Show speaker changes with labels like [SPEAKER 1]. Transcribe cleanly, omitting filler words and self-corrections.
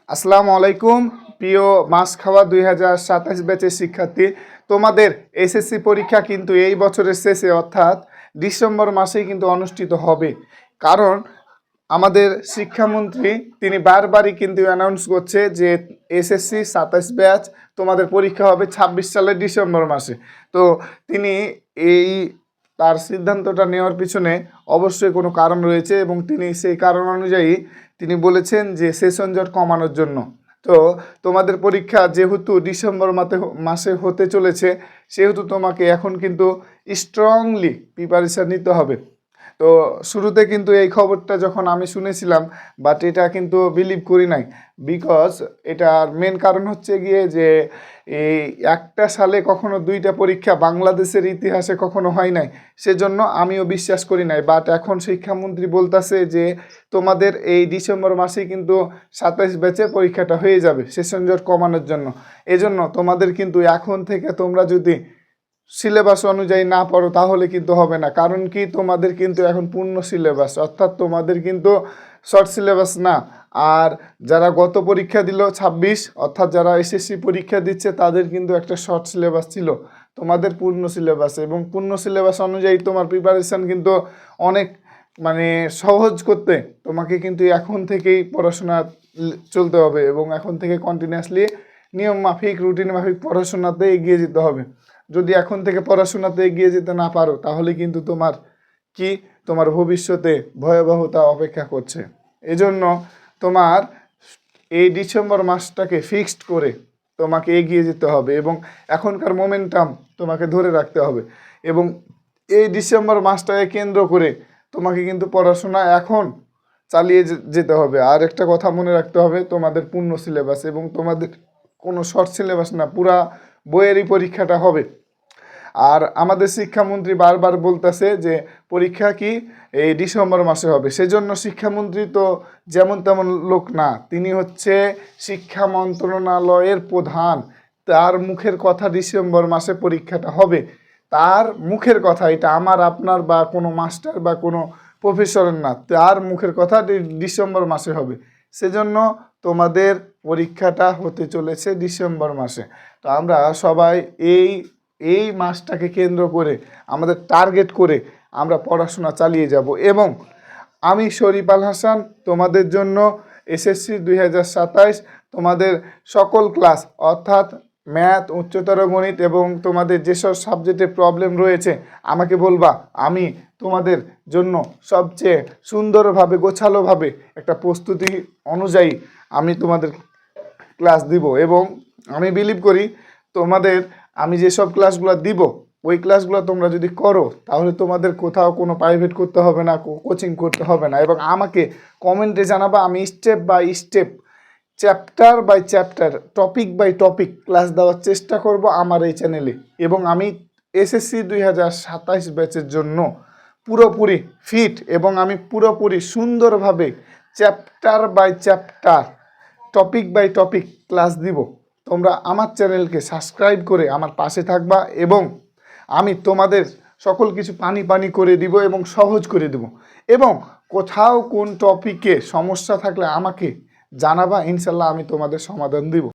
[SPEAKER 1] আসসালামু আলাইকুম প্রিয় মাস খাওয়া 2027 ব্যাচের শিক্ষার্থী। তোমাদের এসএসসি পরীক্ষা কিন্তু এই বছরের শেষে অর্থাৎ ডিসেম্বর মাসেই কিন্তু অনুষ্ঠিত হবে। কারণ আমাদের শিক্ষামন্ত্রী তিনি বারবারই কিন্তু অ্যানাউন্স করছে যে এসএসসি 27 ব্যাচ তোমাদের পরীক্ষা হবে 26 সালের ডিসেম্বর মাসে। তো তিনি এই তার সিদ্ধান্তটা নেওয়ার পিছনে অবশ্যই কোনো কারণ রয়েছে এবং তিনি সেই কারণ অনুযায়ী তিনি বলেছেন যে সেশন জট কমানোর জন্য। তো তোমাদের পরীক্ষা যেহেতু ডিসেম্বর মাসে হতে চলেছে, সেহেতু তোমাকে এখন কিন্তু স্ট্রংলি প্রিপারেশান নিতে হবে। তো শুরুতে কিন্তু এই খবরটা যখন আমি শুনেছিলাম, বাট এটা কিন্তু বিলিভ করি নাই, বিকজ এটার মেন কারণ হচ্ছে গিয়ে যে এই একটা সালে কখনো দুইটা পরীক্ষা বাংলাদেশের ইতিহাসে কখনো হয় নাই, সেজন্য আমিও বিশ্বাস করি নাই। বাট এখন শিক্ষামন্ত্রী বলতেছে যে তোমাদের এই ডিসেম্বর মাসেই কিন্তু 27 ব্যাচের পরীক্ষাটা হয়ে যাবে সেশন জট কমানোর জন্য। এজন্য তোমাদের কিন্তু এখন থেকে তোমরা যদি সিলেবাস অনুযায়ী না পড়ো তাহলে কিন্তু হবে না। কারণ কি, তোমাদের কিন্তু এখন পূর্ণ সিলেবাস, অর্থাৎ তোমাদের কিন্তু শর্ট সিলেবাস না। আর যারা গত পরীক্ষা দিল 26, অর্থাৎ যারা এসএসসি পরীক্ষা দিচ্ছে তাদের কিন্তু একটা শর্ট সিলেবাস ছিল, তোমাদের পূর্ণ সিলেবাস। এবং পূর্ণ সিলেবাস অনুযায়ী তোমার প্রিপারেশান কিন্তু অনেক সহজ করতে তোমাকে কিন্তু এখন থেকেই পড়াশোনা চলতে হবে এবং এখন থেকে কন্টিনিউয়াসলি নিয়ম মাফিক রুটিন মাফিক পড়াশোনাতে এগিয়ে যেতে হবে। যদি এখন থেকে পড়াশোনাতে এগিয়ে যেতে না পারো তাহলে কিন্তু তোমার ভবিষ্যতে ভয়াবহতা অপেক্ষা করছে। এজন্য তোমার এই ডিসেম্বর মাসটাকে ফিক্সড করে তোমাকে এগিয়ে যেতে হবে এবং এখনকার মোমেন্টাম তোমাকে ধরে রাখতে হবে। এবং এই ডিসেম্বর মাসটাকে কেন্দ্র করে তোমাকে কিন্তু পড়াশোনা এখন চালিয়ে যেতে হবে। আর একটা কথা মনে রাখতে হবে, তোমাদের পূর্ণ সিলেবাস এবং তোমাদের কোনো শর্ট সিলেবাস না, পুরা বইয়েরই পরীক্ষাটা হবে। আর আমাদের শিক্ষামন্ত্রী বারবার বলতেছে যে পরীক্ষা কি এই ডিসেম্বর মাসে হবে। সেজন্য শিক্ষামন্ত্রী তো যেমন তেমন লোক না, তিনি হচ্ছে শিক্ষা মন্ত্রণালয়ের প্রধান। তার মুখের কথা ডিসেম্বর মাসে পরীক্ষাটা হবে, তার মুখের কথা, এটা আমার আপনার বা কোনো মাস্টার বা কোনো প্রফেসরের না, তার মুখের কথা ডিসেম্বর মাসে হবে। সেজন্য তোমাদের পরীক্ষাটা হতে চলেছে ডিসেম্বর মাসে। তো আমরা সবাই এই মাসটাকে কেন্দ্র করে আমাদের টার্গেট করে আমরা পড়াশোনা চালিয়ে যাব। এবং আমি শরীফ আল হাসান তোমাদের জন্য এসএসসি 2027 তোমাদের সকল ক্লাস, অর্থাৎ ম্যাথ, উচ্চতর গণিত এবং তোমাদের যেসব সাবজেক্টে প্রবলেম রয়েছে আমাকে বলবা, আমি তোমাদের জন্য সবচেয়ে সুন্দরভাবে গোছালোভাবে একটা প্রস্তুতি অনুযায়ী আমি তোমাদের ক্লাস দিব। এবং আমি বিলিভ করি তোমাদের আমি যেসব ক্লাসগুলো দিব ওই ক্লাসগুলো তোমরা যদি করো তাহলে তোমাদের কোথাও কোনো প্রাইভেট করতে হবে না, কোচিং করতে হবে না। এবং আমাকে কমেন্টে জানাবা, আমি step by step, chapter by chapter, topic by topic class দেওয়ার চেষ্টা করব আমার এই চ্যানেলে। এবং আমি এসএসসি 2027 ব্যাচের জন্য পুরোপুরি ফিট এবং আমি পুরোপুরি সুন্দরভাবে chapter by chapter, topic by topic class দিব। তোমরা আমার চ্যানেলকে সাবস্ক্রাইব করে আমার পাশে থাকবা এবং আমি তোমাদের সকল কিছু পানি করে দিব এবং সহজ করে দেব। এবং কোথাও কোন টপিকে সমস্যা থাকলে আমাকে জানাবা, ইনশাল্লাহ আমি তোমাদের সমাধান দিব।